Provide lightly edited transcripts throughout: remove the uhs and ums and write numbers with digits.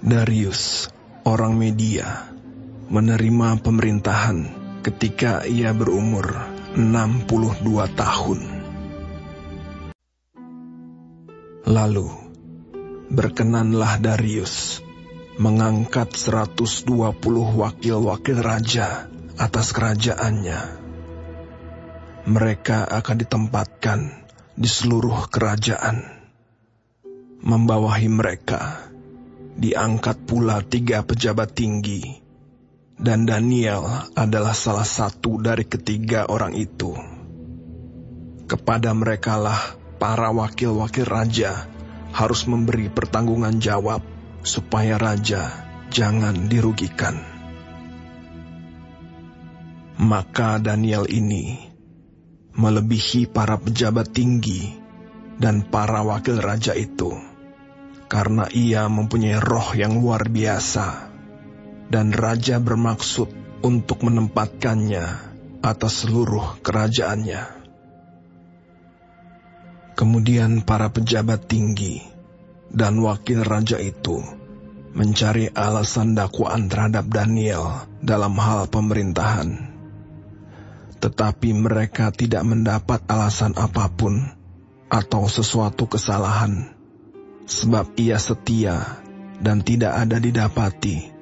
Darius, orang Media, menerima pemerintahan ketika ia berumur 62 tahun. Lalu, berkenanlah Darius mengangkat 120 wakil-wakil raja atas kerajaannya. Mereka akan ditempatkan di seluruh kerajaan. Membawahi mereka diangkat pula 3 pejabat tinggi, dan Daniel adalah salah satu dari ketiga orang itu. Kepada merekalah para wakil-wakil raja harus memberi pertanggungan jawab supaya raja jangan dirugikan. Maka Daniel ini melebihi para pejabat tinggi dan para wakil raja itu, karena ia mempunyai roh yang luar biasa, dan raja bermaksud untuk menempatkannya atas seluruh kerajaannya. Kemudian para pejabat tinggi dan wakil raja itu mencari alasan dakwaan terhadap Daniel dalam hal pemerintahan. Tetapi mereka tidak mendapat alasan apapun atau sesuatu kesalahan, sebab ia setia dan tidak ada didapati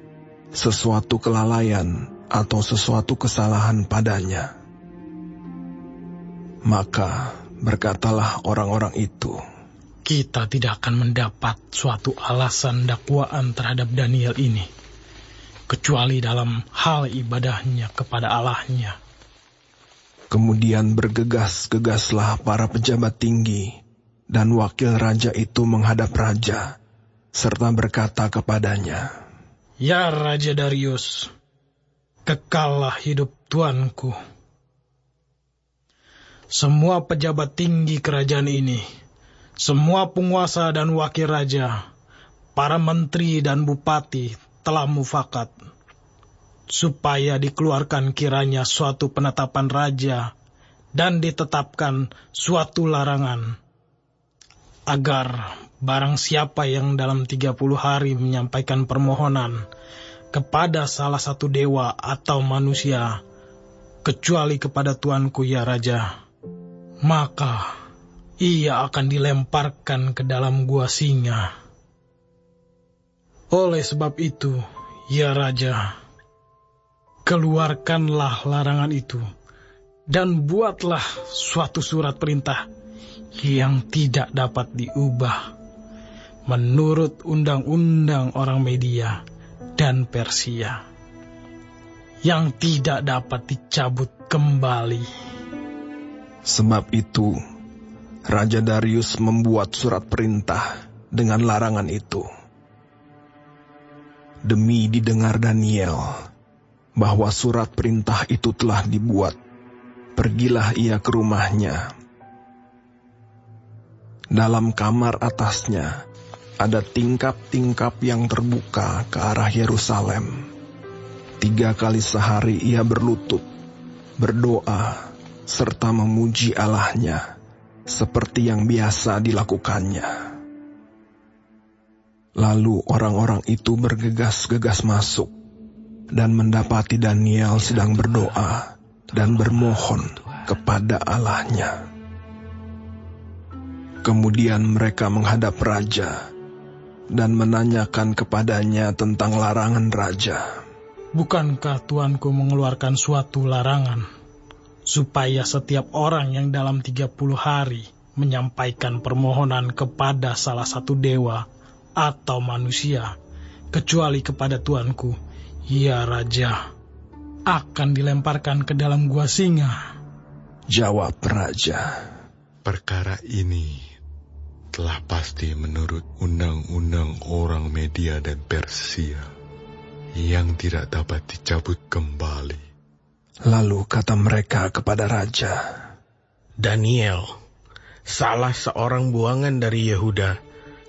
sesuatu kelalaian atau sesuatu kesalahan padanya. Maka berkatalah orang-orang itu, kita tidak akan mendapat suatu alasan dakwaan terhadap Daniel ini, kecuali dalam hal ibadahnya kepada Allahnya. Kemudian bergegas-gegaslah para pejabat tinggi dan wakil raja itu menghadap raja, serta berkata kepadanya, Ya Raja Darius, kekallah hidup tuanku. Semua pejabat tinggi kerajaan ini, semua penguasa dan wakil raja, para menteri dan bupati telah mufakat, supaya dikeluarkan kiranya suatu penetapan raja dan ditetapkan suatu larangan, agar barang siapa yang dalam 30 hari menyampaikan permohonan kepada salah satu dewa atau manusia, kecuali kepada tuanku ya Raja, maka ia akan dilemparkan ke dalam gua singa. Oleh sebab itu, ya Raja, keluarkanlah larangan itu dan buatlah suatu surat perintah yang tidak dapat diubah menurut undang-undang orang Media dan Persia, yang tidak dapat dicabut kembali. Sebab itu, Raja Darius membuat surat perintah dengan larangan itu. Demi didengar Daniel bahwa surat perintah itu telah dibuat, pergilah ia ke rumahnya. Dalam kamar atasnya ada tingkap-tingkap yang terbuka ke arah Yerusalem. 3 kali sehari ia berlutut, berdoa, serta memuji Allahnya, seperti yang biasa dilakukannya. Lalu orang-orang itu bergegas-gegas masuk dan mendapati Daniel sedang berdoa dan bermohon kepada Allahnya. Kemudian mereka menghadap raja dan menanyakan kepadanya tentang larangan raja. Bukankah tuanku mengeluarkan suatu larangan, supaya setiap orang yang dalam 30 hari menyampaikan permohonan kepada salah satu dewa atau manusia, kecuali kepada tuanku, ya Raja, akan dilemparkan ke dalam gua singa? Jawab raja, perkara ini telah pasti menurut undang-undang orang Media dan Persia, yang tidak dapat dicabut kembali. Lalu kata mereka kepada raja, Daniel, salah seorang buangan dari Yehuda,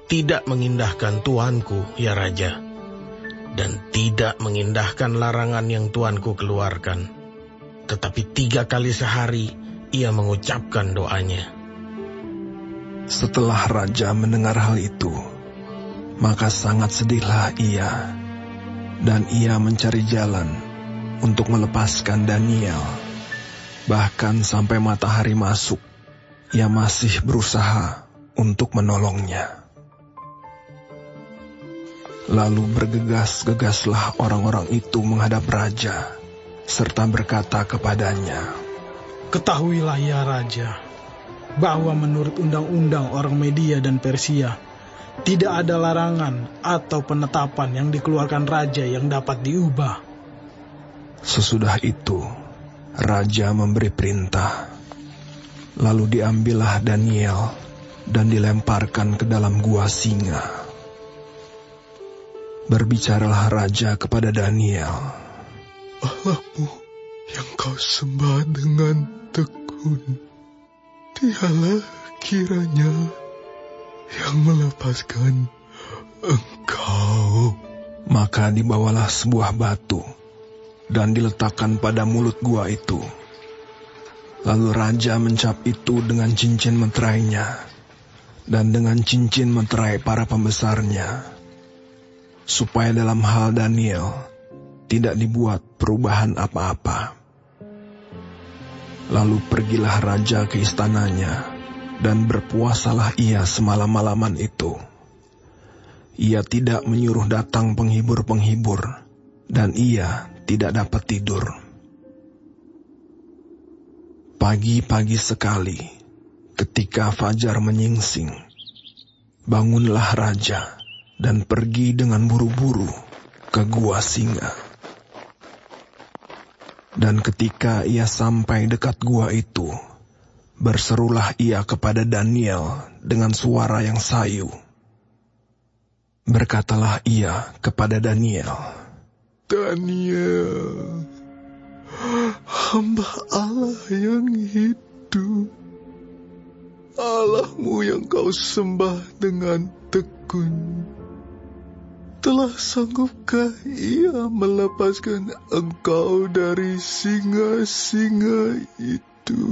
tidak mengindahkan tuanku, ya Raja, dan tidak mengindahkan larangan yang tuanku keluarkan. Tetapi 3 kali sehari ia mengucapkan doanya. Setelah raja mendengar hal itu, Maka sangat sedihlah ia, dan ia mencari jalan untuk melepaskan Daniel. Bahkan sampai matahari masuk, ia masih berusaha untuk menolongnya. Lalu bergegas-gegaslah orang-orang itu menghadap raja, serta berkata kepadanya, "Ketahuilah ya raja, bahwa menurut undang-undang orang Media dan Persia, tidak ada larangan atau penetapan yang dikeluarkan raja yang dapat diubah." Sesudah itu, raja memberi perintah. Lalu diambillah Daniel dan dilemparkan ke dalam gua singa. Berbicaralah raja kepada Daniel, "Allahmu yang kau sembah dengan tekun, dialah kiranya yang melepaskan engkau." Maka dibawalah sebuah batu dan diletakkan pada mulut gua itu. Lalu raja mencap itu dengan cincin meterainya dan dengan cincin meterai para pembesarnya, supaya dalam hal Daniel tidak dibuat perubahan apa-apa. Lalu pergilah raja ke istananya, dan berpuasalah ia semalam-malaman itu. Ia tidak menyuruh datang penghibur-penghibur, dan ia tidak dapat tidur. Pagi-pagi sekali, ketika fajar menyingsing, bangunlah raja dan pergi dengan buru-buru ke gua singa. Dan ketika ia sampai dekat gua itu, berserulah ia kepada Daniel dengan suara yang sayu. Berkatalah ia kepada Daniel, "Daniel, hamba Allah yang hidup, Allahmu yang kau sembah dengan tekun, telah sanggupkah ia melepaskan engkau dari singa-singa itu?"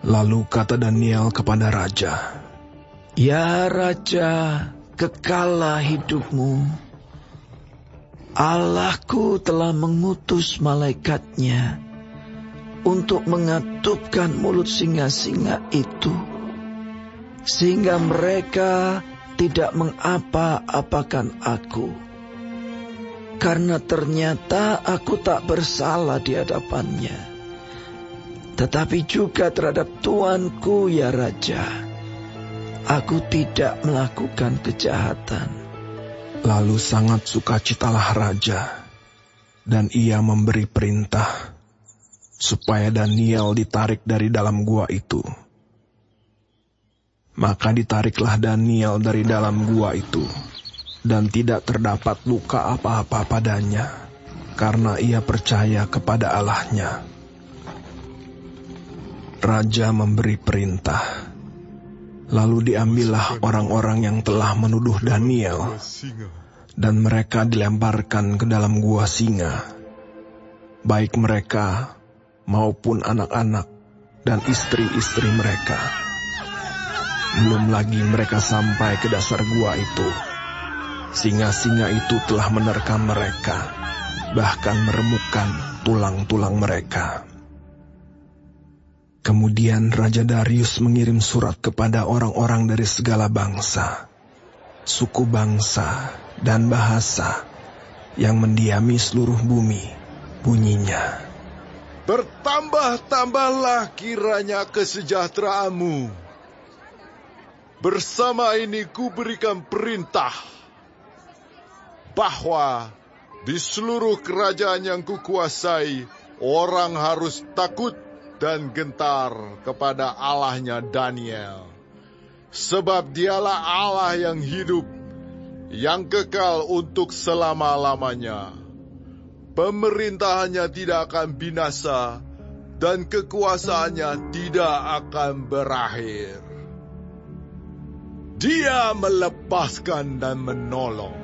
Lalu kata Daniel kepada raja, "Ya raja, kekallah hidupmu. Allahku telah mengutus malaikatnya untuk mengatupkan mulut singa-singa itu, sehingga mereka tidak mengapa-apakan aku. Karena ternyata aku tak bersalah di hadapannya, tetapi juga terhadap tuanku ya raja, aku tidak melakukan kejahatan." Lalu sangat sukacitalah raja, dan ia memberi perintah supaya Daniel ditarik dari dalam gua itu. Maka ditariklah Daniel dari dalam gua itu, dan tidak terdapat luka apa-apa padanya, karena ia percaya kepada Allahnya. Raja memberi perintah. Lalu diambillah orang-orang yang telah menuduh Daniel, dan mereka dilemparkan ke dalam gua singa, baik mereka maupun anak-anak dan istri-istri mereka. Belum lagi mereka sampai ke dasar gua itu, singa-singa itu telah menerkam mereka, bahkan meremukkan tulang-tulang mereka. Kemudian Raja Darius mengirim surat kepada orang-orang dari segala bangsa, suku bangsa, dan bahasa yang mendiami seluruh bumi. Bunyinya, "Bertambah-tambahlah kiranya kesejahteraanmu. Bersama ini ku berikan perintah bahwa di seluruh kerajaan yang kukuasai, orang harus takut dan gentar kepada Allahnya Daniel, sebab dialah Allah yang hidup, yang kekal untuk selama-lamanya. Pemerintahannya tidak akan binasa, dan kekuasaannya tidak akan berakhir. Dia melepaskan dan menolong,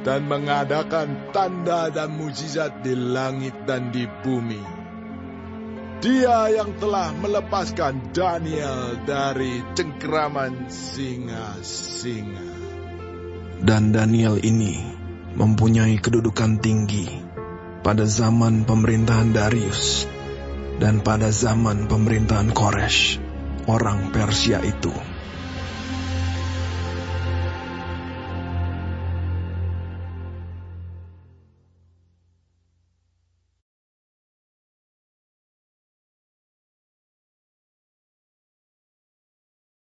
dan mengadakan tanda dan mujizat di langit dan di bumi. Dia yang telah melepaskan Daniel dari cengkeraman singa-singa. Dan Daniel ini mempunyai kedudukan tinggi pada zaman pemerintahan Darius dan pada zaman pemerintahan Koresh, orang Persia itu.